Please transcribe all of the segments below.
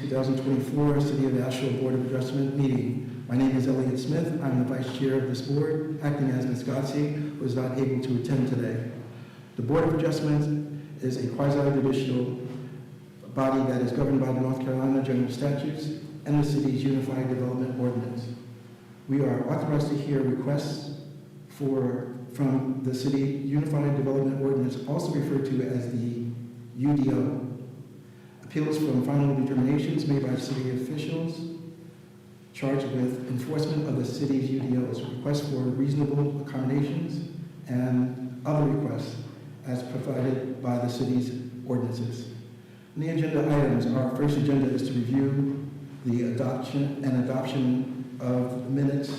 2024 City of Asheville Board of Adjustment meeting. My name is Elliot Smith. I'm the Vice Chair of this board, acting as Ms. Gotzi, who is not able to attend today. The Board of Adjustment is a quasi-judicial body that is governed by the North Carolina General Statutes and the city's Unified Development Ordinance. We are authorized to hear requests from the City Unified Development Ordinance, also referred to as the UDO. Appeals from final determinations made by city officials charged with enforcement of the city's UDOs, requests for reasonable accommodations, and other requests as provided by the city's ordinances. And the agenda items, our first agenda is to review the adoption of the minutes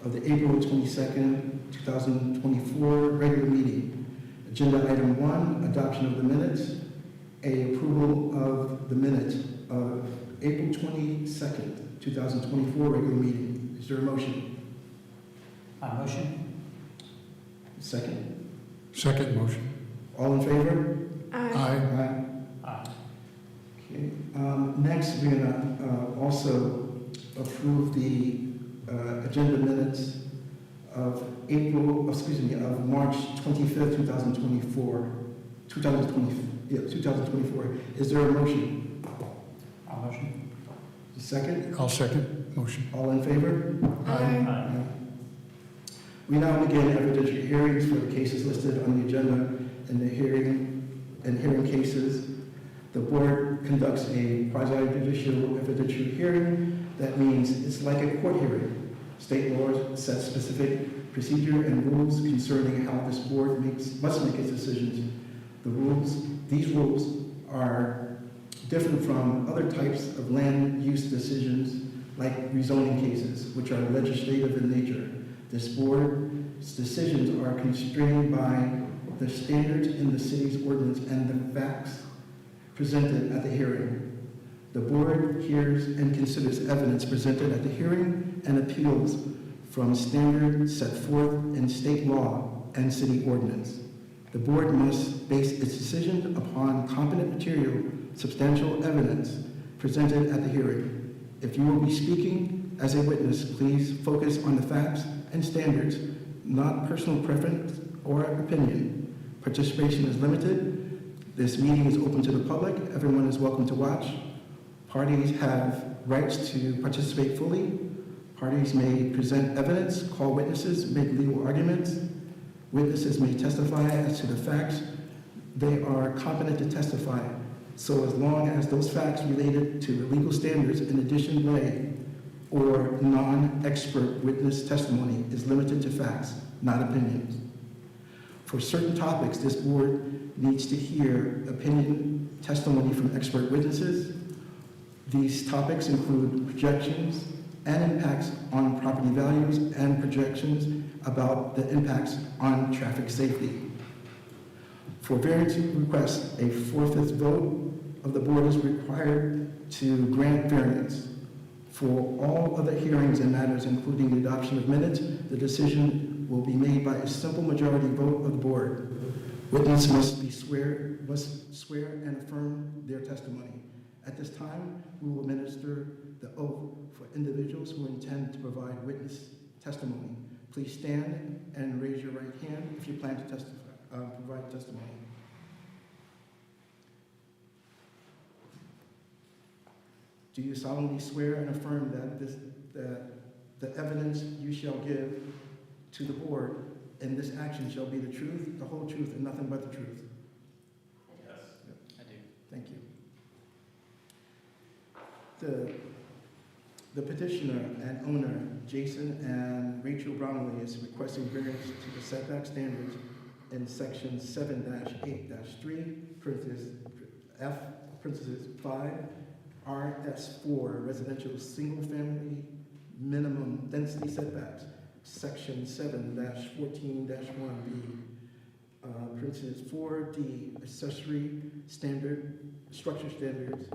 of the April 22nd, 2024 regular meeting. Agenda item 1, adoption of the minutes. A approval of the minutes of April 22nd, 2024 regular meeting. Is there a motion? Motion. Second? Second motion. All in favor? Aye. Aye. Okay. Next, we're going to also approve the agenda minutes of March 25th, 2024. 2024. Is there a motion? Motion. Second? I'll second motion. All in favor? Aye. We now begin evidentiary hearings for the cases listed on the agenda and hearing cases. The board conducts a quasi-judicial evidentiary hearing. That means it's like a court hearing. State laws set specific procedure and rules concerning how this board must make its decisions. These rules are different from other types of land use decisions like rezoning cases, which are legislative in nature. This board's decisions are constrained by the standards in the city's ordinance and the facts presented at the hearing. The board hears and considers evidence presented at the hearing and appeals from standards set forth in state law and city ordinance. The board must base its decision upon competent material, substantial evidence presented at the hearing. If you will be speaking as a witness, please focus on the facts and standards, not personal preference or opinion. Participation is limited. This meeting is open to the public. Everyone is welcome to watch. Parties have rights to participate fully. Parties may present evidence, call witnesses, make legal arguments. Witnesses may testify as to the facts they are competent to testify, so as long as those facts related to the legal standards in addition lay or non-expert witness testimony is limited to facts, not opinions. For certain topics, this board needs to hear opinion testimony from expert witnesses. These topics include projections and impacts on property values and projections about the impacts on traffic safety. For variance requests, a 4/5 vote of the board is required to grant variance. For all other hearings and matters, including the adoption of minutes, the decision will be made by a simple majority vote of the board. Witnesses must swear and affirm their testimony. At this time, we will administer the oath for individuals who intend to provide witness testimony. Please stand and raise your right hand if you plan to provide testimony. Do you solemnly swear and affirm that the evidence you shall give to the board in this action shall be the truth, the whole truth, and nothing but the truth? Yes, I do. Thank you. The petitioner and owner, Jason and Rachel Brownlee, is requesting variance to the setback standards in section 7-8-3, parentheses F, parentheses 5, RS4, residential single-family minimum density setbacks, section 7-14-1B, parentheses 4D, accessory structure standards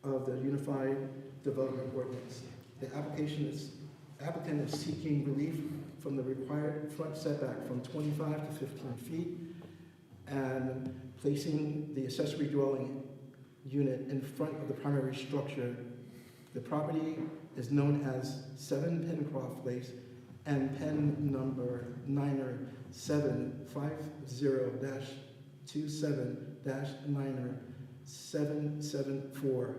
of the Unified Development Ordinance. The applicant is seeking relief from the required front setback from 25 to 15 feet and placing the accessory dwelling unit in front of the primary structure. The property is known as 7 Pencroft Place and pen number Niner 750-27-Niner 774.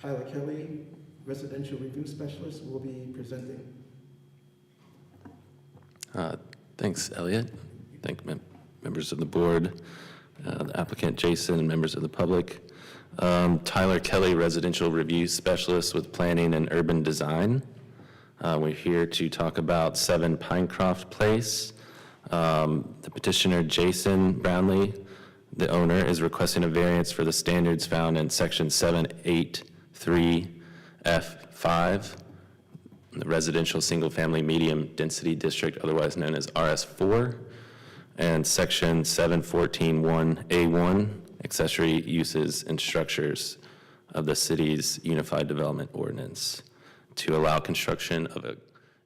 Tyler Kelly, Residential Review Specialist, will be presenting. Thanks, Elliot. Thank members of the board, the applicant Jason, and members of the public. Tyler Kelly, Residential Review Specialist with Planning and Urban Design. We're here to talk about 7 Pinecroft Place. The petitioner, Jason Brownlee, the owner, is requesting a variance for the standards found in section 783F5, the residential single-family medium density district, otherwise known as RS4, and section 714-1A1, accessory uses and structures of the city's Unified Development Ordinance, to allow construction of an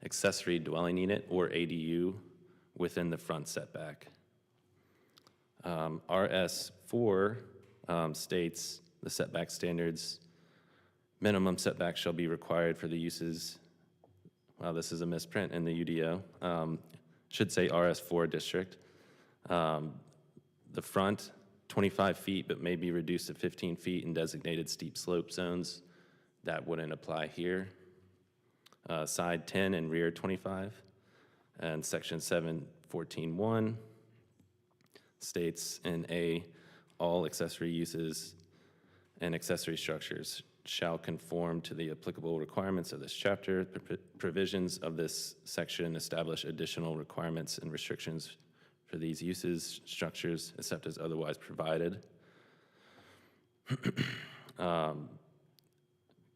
accessory dwelling unit or ADU within the front setback. RS4 states the setback standards. Minimum setback shall be required for the uses. Wow, this is a misprint in the UDO. Should say RS4 district. The front, 25 feet, but may be reduced to 15 feet in designated steep slope zones. That wouldn't apply here. Side 10 and rear 25. And section 714.1 states in A, all accessory uses and accessory structures shall conform to the applicable requirements of this chapter. Provisions of this section establish additional requirements and restrictions for these uses, structures, except as otherwise provided.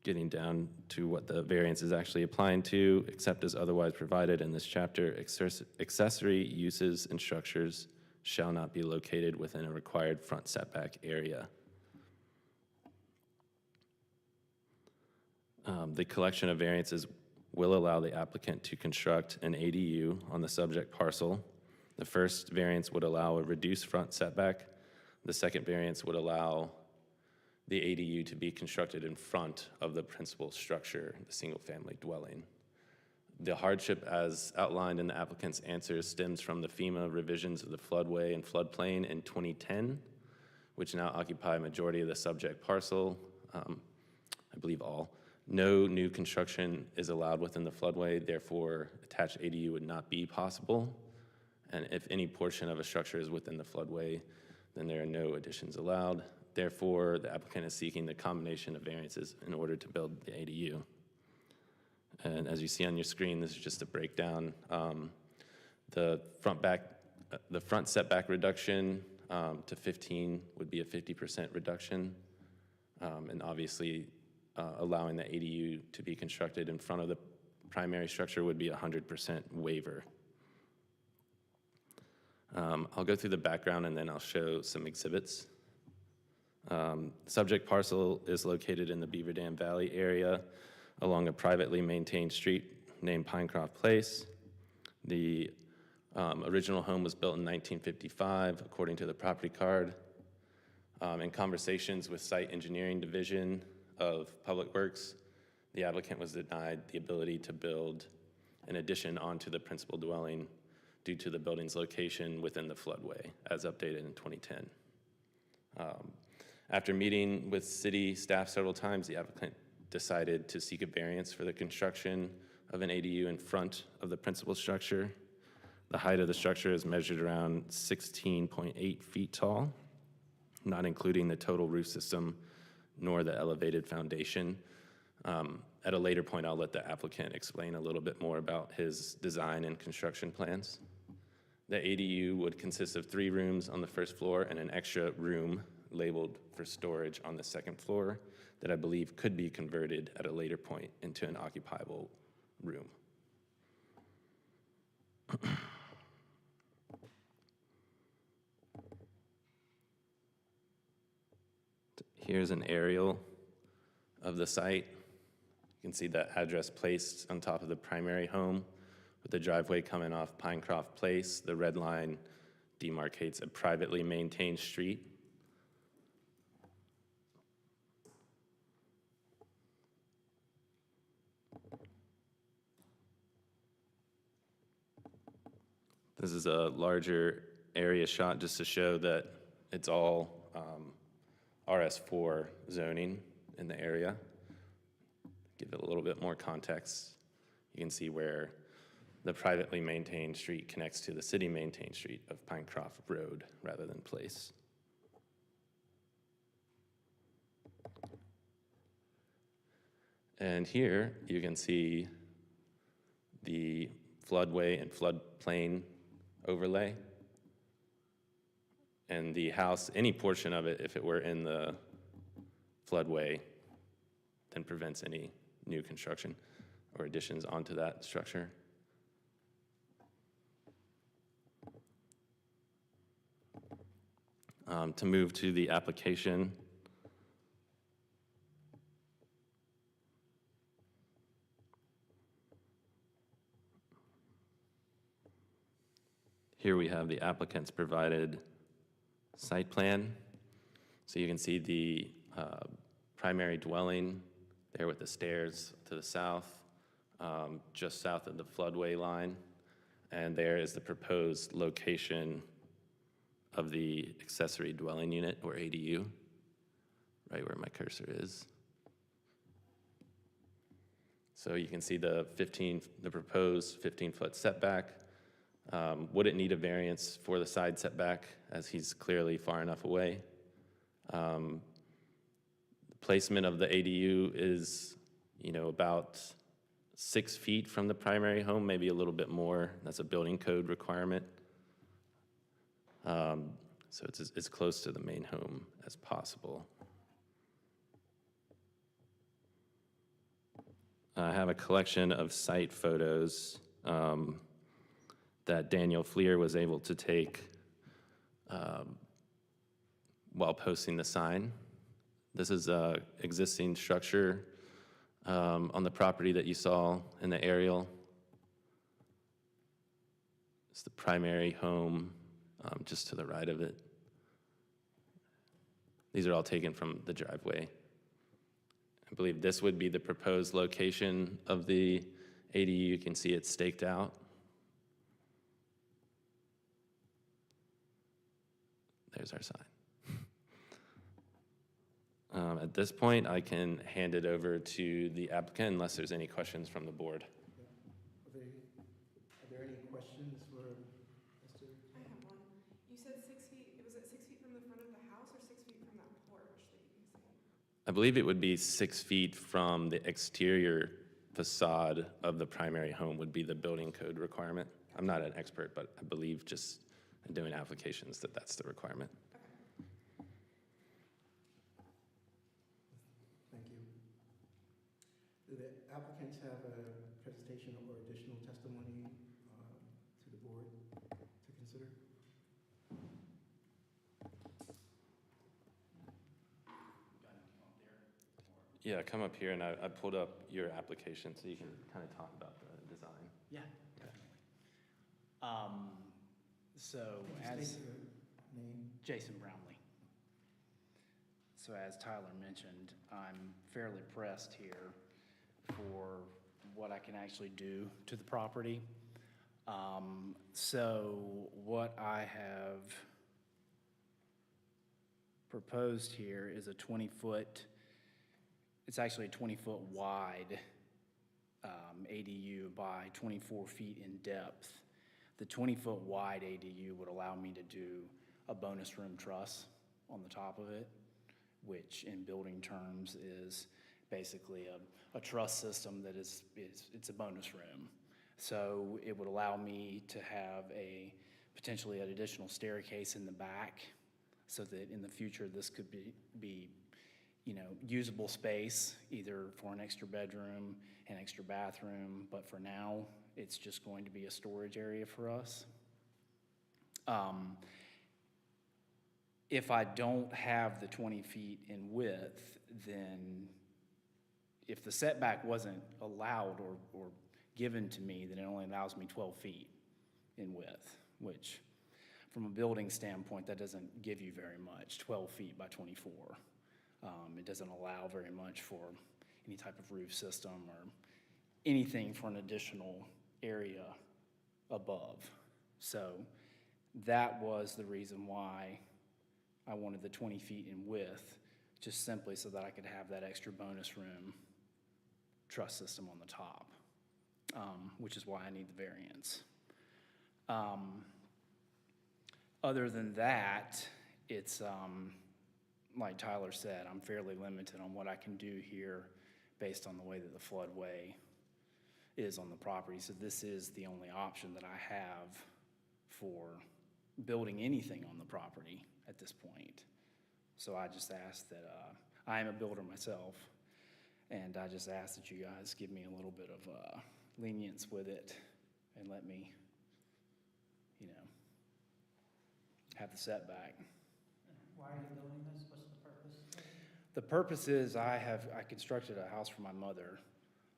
Getting down to what the variance is actually applying to, except as otherwise provided in this chapter, accessory uses and structures shall not be located within a required front setback area. The collection of variances will allow the applicant to construct an ADU on the subject parcel. The first variance would allow a reduced front setback. The second variance would allow the ADU to be constructed in front of the principal structure, the single-family dwelling. The hardship as outlined in the applicant's answer stems from the FEMA revisions of the floodway and floodplain in 2010, which now occupy a majority of the subject parcel, I believe all. No new construction is allowed within the floodway, therefore attached ADU would not be possible. And if any portion of a structure is within the floodway, then there are no additions allowed. Therefore, the applicant is seeking the combination of variances in order to build the ADU. And as you see on your screen, this is just a breakdown. The front setback reduction to 15 would be a 50% reduction. And obviously, allowing the ADU to be constructed in front of the primary structure would be a 100% waiver. I'll go through the background and then I'll show some exhibits. Subject parcel is located in the Beaver Dam Valley area along a privately maintained street named Pinecroft Place. The original home was built in 1955, according to the property card. In conversations with Site Engineering Division of Public Works, the applicant was denied the ability to build an addition onto the principal dwelling due to the building's location within the floodway, as updated in 2010. After meeting with city staff several times, the applicant decided to seek a variance for the construction of an ADU in front of the principal structure. The height of the structure is measured around 16.8 feet tall, not including the total roof system nor the elevated foundation. At a later point, I'll let the applicant explain a little bit more about his design and construction plans. The ADU would consist of 3 rooms on the first floor and an extra room labeled for storage on the second floor that I believe could be converted at a later point into an occupiable room. Here's an aerial of the site. You can see the address placed on top of the primary home with the driveway coming off Pinecroft Place. The red line demarcates a privately maintained street. This is a larger area shot just to show that it's all RS4 zoning in the area. Give it a little bit more context. You can see where the privately maintained street connects to the city maintained street of Pinecroft Road rather than Place. And here you can see the floodway and floodplain overlay. And the house, any portion of it, if it were in the floodway, then prevents any new construction or additions onto that structure. To move to the application, here we have the applicant's provided site plan. So you can see the primary dwelling there with the stairs to the south, just south of the floodway line. And there is the proposed location of the accessory dwelling unit, or ADU, right where my cursor is. So you can see the proposed 15-foot setback. Would it need a variance for the side setback, as he's clearly far enough away? The placement of the ADU is, about 6 feet from the primary home, maybe a little bit more. That's a building code requirement. So it's as close to the main home as possible. I have a collection of site photos that Daniel Fleer was able to take while posting the sign. This is an existing structure on the property that you saw in the aerial. It's the primary home just to the right of it. These are all taken from the driveway. I believe this would be the proposed location of the ADU. You can see it's staked out. There's our sign. At this point, I can hand it over to the applicant unless there's any questions from the board. Are there any questions for Mr.? I have one. You said 6 feet, was it 6 feet from the front of the house or 6 feet from that porch that you can see? I believe it would be 6 feet from the exterior facade of the primary home would be the building code requirement. I'm not an expert, but I believe just in doing applications that that's the requirement. Thank you. Do the applicants have a presentation or additional testimony to the board to consider? Yeah, come up here, and I pulled up your application so you can kind of talk about the design. Yeah, definitely. So Could you as state your name? Jason Brownlee. So as Tyler mentioned, I'm fairly pressed here for what I can actually do to the property. So what I have proposed here is a 20-foot, it's actually a 20-foot wide ADU by 24 feet in depth. The 20-foot wide ADU would allow me to do a bonus room truss on the top of it, which in building terms is basically a truss system that it's a bonus room. So it would allow me to have potentially an additional staircase in the back so that in the future this could be usable space either for an extra bedroom, an extra bathroom, but for now it's just going to be a storage area for us. If I don't have the 20 feet in width, then if the setback wasn't allowed or given to me, then it only allows me 12 feet in width, which from a building standpoint, that doesn't give you very much, 12 feet by 24. It doesn't allow very much for any type of roof system or anything for an additional area above. So that was the reason why I wanted the 20 feet in width, just simply so that I could have that extra bonus room truss system on the top, which is why I need the variance. Other than that, it's, like Tyler said, I'm fairly limited on what I can do here based on the way that the floodway is on the property. So this is the only option that I have for building anything on the property at this point. So I just ask that, I am a builder myself, and I just ask that you guys give me a little bit of lenience with it and let me, have the setback. Why are you building this? What's the purpose? The purpose is I constructed a house for my mother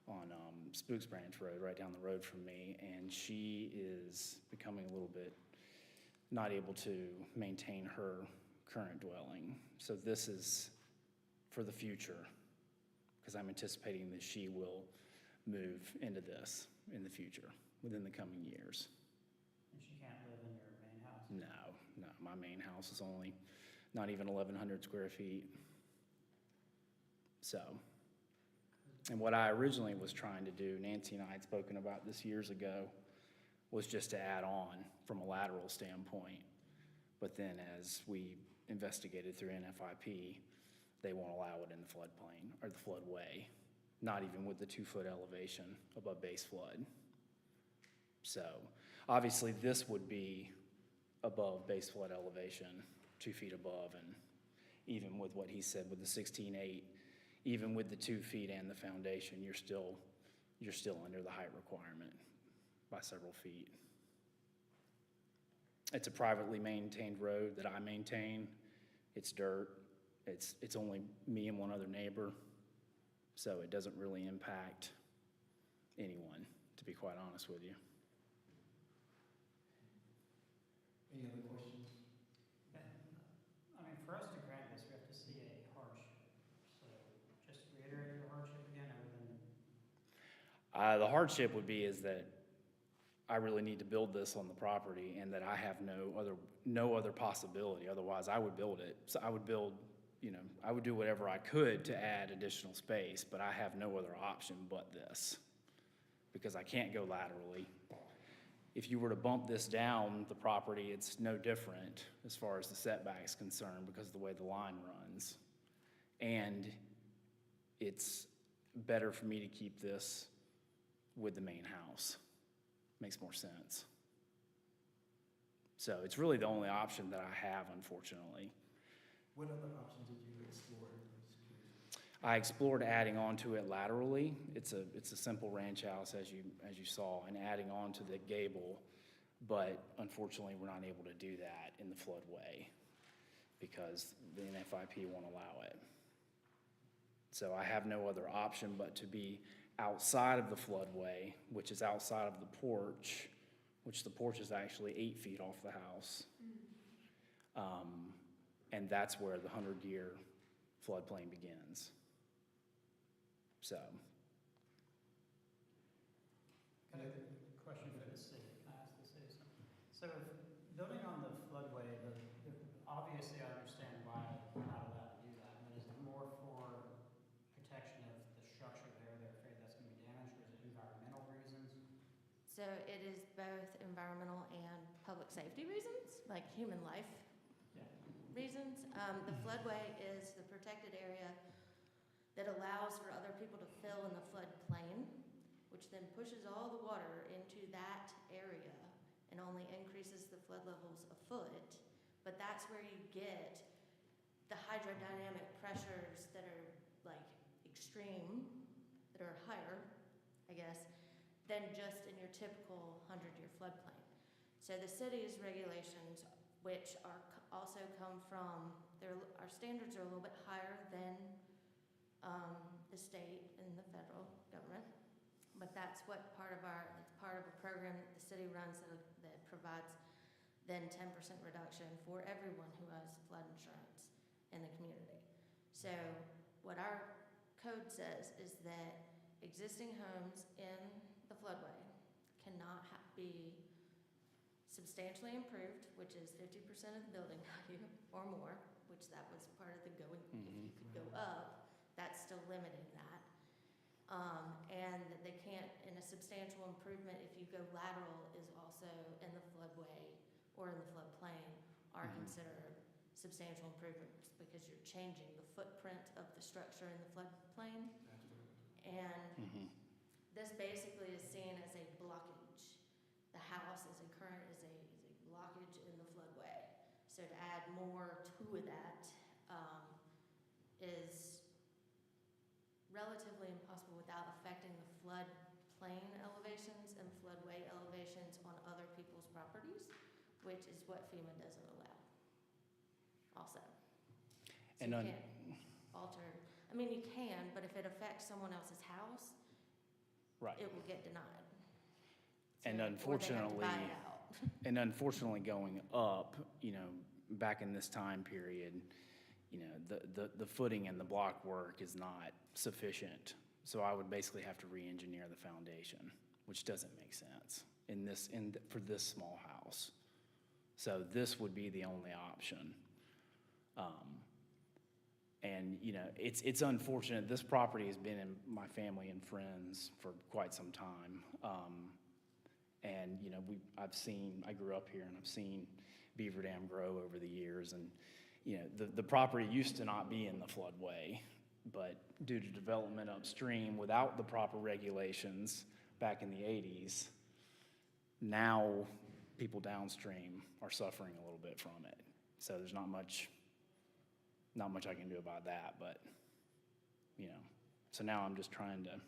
on Spooks Branch Road, right down the road from me, and she is becoming a little bit not able to maintain her current dwelling. So this is for the future, because I'm anticipating that she will move into this in the future, within the coming years. And she can't live in your main house? No, my main house is only not even 1,100 square feet. So, and what I originally was trying to do, Nancy and I had spoken about this years ago, was just to add on from a lateral standpoint. But then as we investigated through NFIP, they won't allow it in the floodplain or the floodway, not even with the 2-foot elevation above base flood. So obviously this would be above base flood elevation, 2 feet above, and even with what he said with the 16.8, even with the 2 feet and the foundation, you're still under the height requirement by several feet. It's a privately maintained road that I maintain. It's dirt. It's only me and one other neighbor, so it doesn't really impact anyone, to be quite honest with you. Any other questions? I mean, for us to grant this, we have to see a hardship. So just reiterate your hardship again, other than... The hardship would be is that I really need to build this on the property and that I have no other possibility. Otherwise, I would build it. So I would build, I would do whatever I could to add additional space, but I have no other option but this because I can't go laterally. If you were to bump this down the property, it's no different as far as the setback is concerned because of the way the line runs. And it's better for me to keep this with the main house. Makes more sense. So it's really the only option that I have, unfortunately. What other options did you explore? I explored adding onto it laterally. It's a simple ranch house, as you saw, and adding onto the gable, but unfortunately, we're not able to do that in the floodway because the NFIP won't allow it. So I have no other option but to be outside of the floodway, which is outside of the porch, which the porch is actually 8 feet off the house. And that's where the 100-year floodplain begins. So. Got a question for the city. Can I ask the city something? So if building on the floodway, obviously I understand why we're not allowed to do that, but is it more for protection of the structure there? They're afraid that's going to be damaged, or is it environmental reasons? So it is both environmental and public safety reasons, like human life reasons. The floodway is the protected area that allows for other people to fill in the floodplain, which then pushes all the water into that area and only increases the flood levels a foot. But that's where you get the hydrodynamic pressures that are like extreme, that are higher, I guess, than just in your typical 100-year floodplain. So the city's regulations, which are also come from, our standards are a little bit higher than the state and the federal government, but that's what part of a program that the city runs that provides then 10% reduction for everyone who has flood insurance in the community. So what our code says is that existing homes in the floodway cannot be substantially improved, which is 50% of the building value or more, which that was part of the going, if you could go up, that's still limiting that. And that they can't, in a substantial improvement, if you go lateral, is also in the floodway or in the floodplain, are considered substantial improvements because you're changing the footprint of the structure in the floodplain. And this basically is seen as a blockage. The house is a blockage in the floodway. So to add more to that is relatively impossible without affecting the floodplain elevations and floodway elevations on other people's properties, which is what FEMA doesn't allow also. So And you can't alter, I mean, you can, but if it affects someone else's house, Right. it will get denied. And So- or they have to unfortunately, buy it out. and unfortunately going up, you know, back in this time period, you know, the footing and the block work is not sufficient. So I would basically have to re-engineer the foundation, which doesn't make sense for this small house. So this would be the only option. And, you know, it's unfortunate. This property has been in my family and friends for quite some time. And, you know, I grew up here and I've seen Beaver Dam grow over the years. And, you know, the property used to not be in the floodway, but due to development upstream without the proper regulations back in the 80s, now people downstream are suffering a little bit from it. So there's not much I can do about that, but, you know, so now I'm just trying to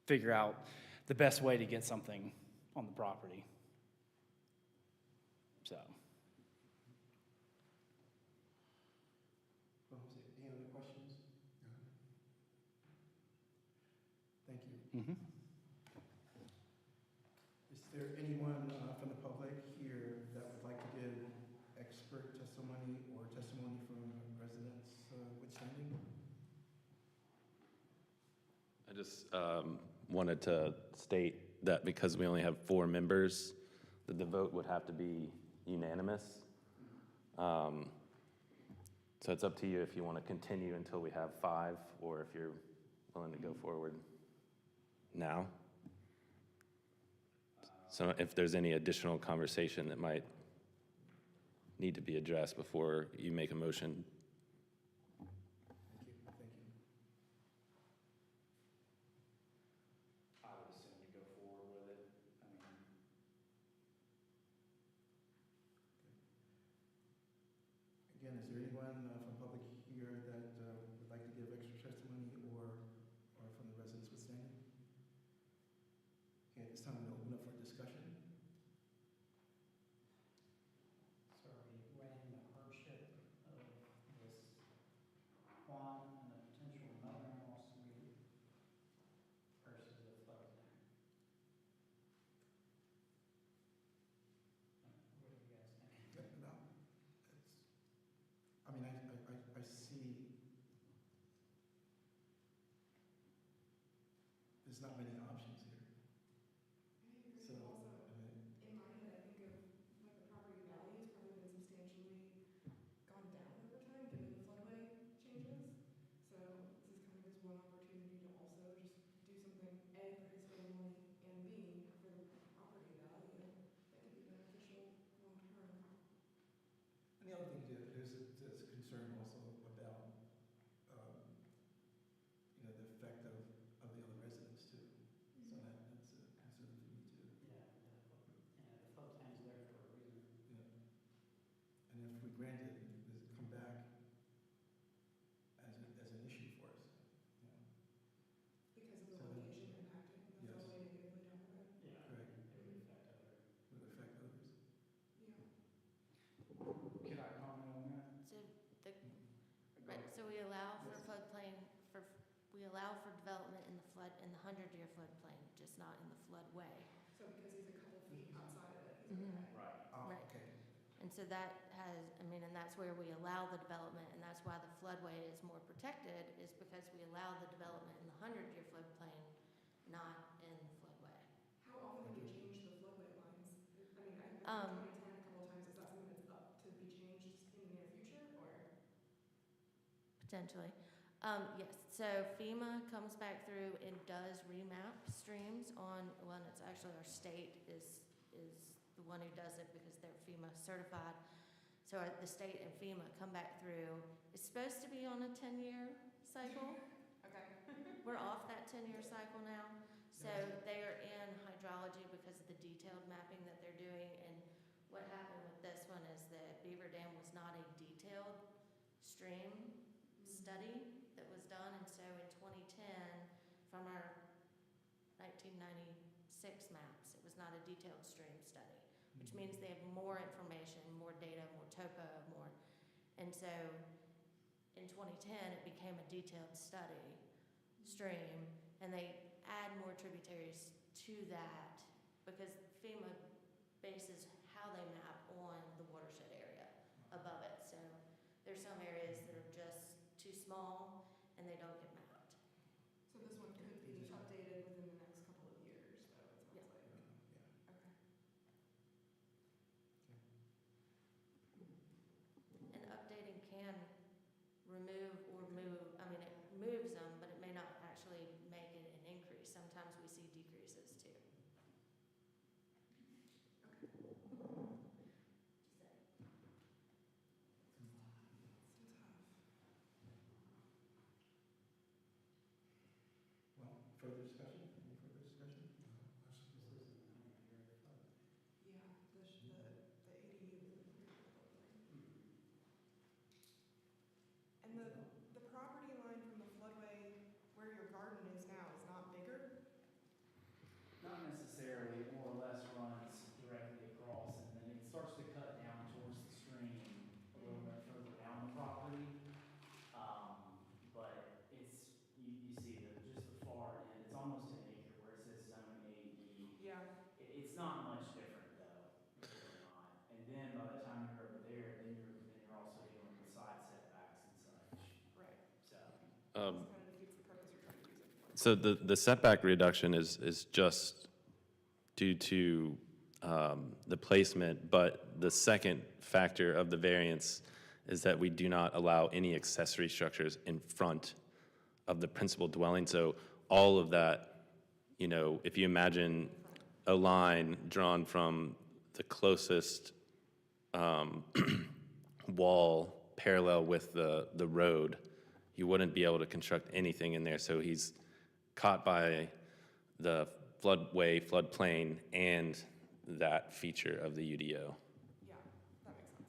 figure out the best way to get something on the property. So, Well, was it any other questions? Thank you. Is there anyone from the public here that would like to give expert testimony or testimony from residents withstanding? I just wanted to state that because we only have 4 members, that the vote would have to be unanimous. So it's up to you if you want to continue until we have 5, or if you're willing to go forward now. So if there's any additional conversation that might need to be addressed before you make a motion. Thank you. Thank you. I would assume to go forward with it. I mean, Again, is there anyone from public here that would like to give extra testimony or from the residents withstanding? Okay, at this time, I'm going to open up for discussion. So are we weighing the hardship of this one and the potential mother-in-law suite versus the flood zone? What do you guys think? No, I mean, I see there's not many options here. I agree. So, Also, I mean, in my head, I think of like the property value has probably been substantially gone down over time given the floodway changes. So this is kind of his one opportunity to also just do something, A, for his family, and B, for the property value that could be beneficial long term. and the other thing, there's a concern also about, you know, the effect of the other residents too. So that's a concern for me too. The floodplain's there for a reason. Yeah. And if we grant it, does it come back as an issue for us? You know? Because of the So then- location impacting the Yes. floodway negatively down the road. Yeah, Correct. it would affect other. Would affect others. Yeah. could I comment on that? So we allow for Yes. floodplain, we allow for development in the 100-year floodplain, just not in the floodway. So because he's a couple feet outside of it, he's Mhm. okay. Right. Oh, Right. okay. And so that has, and that's where we allow the development, and that's why the floodway is more protected, is because we allow the development in the 100-year floodplain, not in the floodway. How often do we change the floodway lines? I mean, I Um, 2010 a couple of times. Is that something that's up to be changed in the near future, or? Potentially. Yes, so FEMA comes back through and does remap streams on, well, it's actually our state is the one who does it because they're FEMA certified. So the state and FEMA come back through. It's supposed to be on a 10-year cycle. Okay. We're off that 10-year cycle now. So they are in hydrology because of the detailed mapping that they're doing. And what happened with this one is that Beaver Dam was not a detailed stream study that was done. And so in 2010, from our 1996 maps, it was not a detailed stream study, which means they have more information, more data, more topo, more. And so in 2010, it became a detailed study stream, and they add more tributaries to that because FEMA bases how they map on the watershed area above it. So there's some areas that are just too small and they don't get mapped. So this one could be updated within the next couple of years, though, it sounds like. Okay. And updating can remove or move, I mean, it moves them, but it may not actually make it an increase. Sometimes we see decreases too. Well, further discussion? Any further discussion? Yeah, the ADU is in the floodplain. And the property line from the floodway where your garden is now is not bigger? Not necessarily, it more or less runs directly across, and then it starts to cut down towards the stream a little bit further down the property. But it's, you see just the far end, it's almost an acre where it says zone AE. Yeah. It's not much different though, it's really not. And then by the time you're over there, then you're also dealing with side setbacks and such, Right. so. This kind of defeats the purpose you're trying to use it for. So the setback reduction is just due to the placement, but the second factor of the variance is that we do not allow any accessory structures in front of the principal dwelling. So all of that, you know, if you imagine a line drawn from the closest wall parallel with the road, you wouldn't be able to construct anything in there. So he's caught by the floodway, floodplain, and that feature of the UDO. Yeah, that makes sense.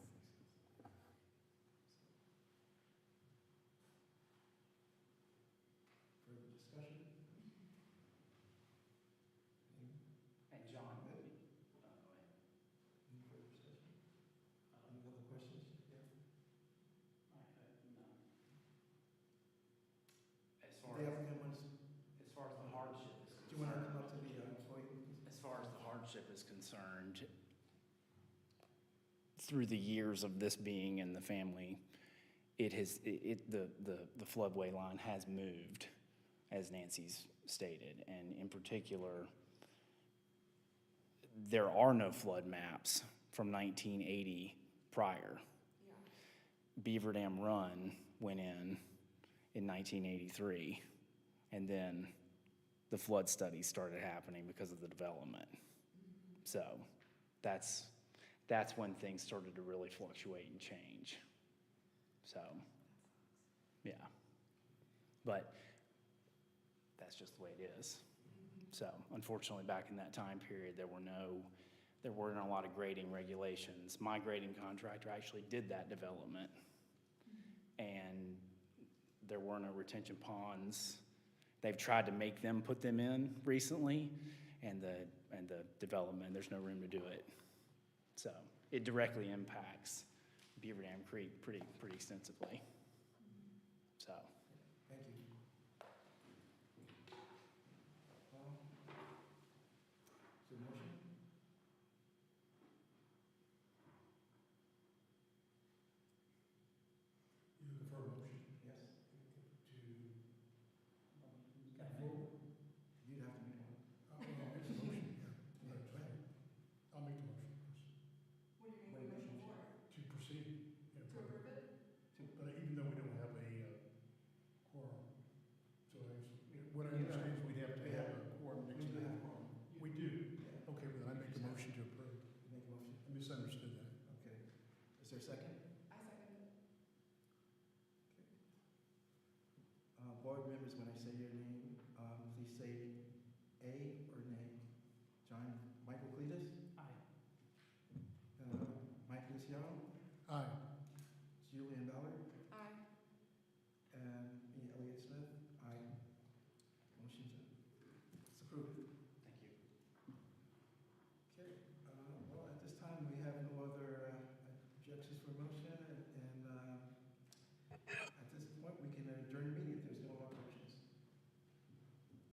Further discussion? And John, Good. go ahead. Any further discussion? Any other questions? Yeah. No. As The far as, applicant wants, as far as the hardship is do you want to concerned, come up to the podium? as far as the hardship is concerned, through the years of this being in the family, the floodway line has moved, as Nancy's stated, and in particular, there are no flood maps from 1980 prior. Yeah. Beaver Dam Run went in 1983, and then the flood studies started happening because of the development. So that's when things started to really fluctuate and change. So, yeah. But that's just the way it is. So unfortunately, back in that time period, there weren't a lot of grading regulations. My grading contractor actually did that development, and there were no retention ponds. They've tried to make them put them in recently, and the development, there's no room to do it. So it directly impacts Beaver Dam Creek pretty extensively. So. Thank you. Is there a motion? You looking for a motion Yes. to, You'd have to make one. I'll make the motion, yeah. Right, right. I'll make the motion, yes. members, when I say your name, please say A or nay. John,